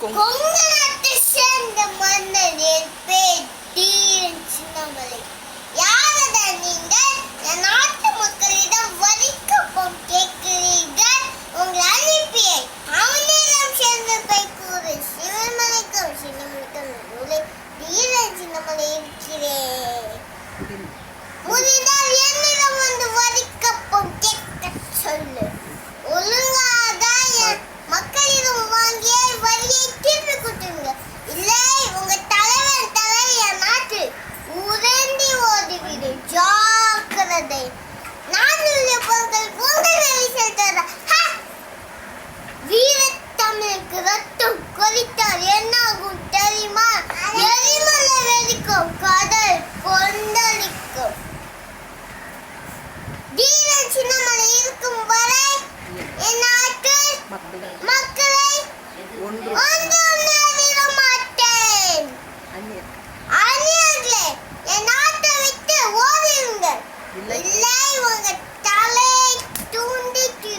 கொங்கு நாட்டை சேர்ந்த மன்னன் என் பேர் தீரன் சின்னமலை. யாரடா நீங்கள்? என் நாட்டு மக்களிடம் வரிக்கப்பம் கேட்கிறீர்கள். உங்கள் அனுப்பியை அவனிடம் சேர்ந்ததை கூறு. சிவமலைக்கும் சின்னமலைக்கும் நடுவில் தீரன் சின்னமலை இருக்கிறேன். முடிந்தால் என்னிடம் வந்து வரிக்கப்பம் கேட்க சொல்லு. ஒழுங்காக என் மக்களிடம் வாங்கிய வரியை திருப்பி கொடுத்துருங்க. இல்லை உங்க தலைவன் தலை என் நாட்டு உரண்டி ஓடிவிடு. ஜாக்கிரதை. நானுடைய பொருட்கள் பொங்கல் வெளி செல்ற வீரத்தமிழுக்கு ரத்தம் கொதித்தால் என்னாகும் தெரியுமா? எரிமலை வெடிக்கும், கடல் கொந்தளிக்கும். தீரன் சின்னமலை இருக்கும் வரை என் நாட்டு மக்களை ஒன்றும் விட மாட்டேன். அந்நியர்களே, என் நாட்டை விட்டு ஓடிடுங்கள். இல்லை உங்க தலை தூண்டிட்டு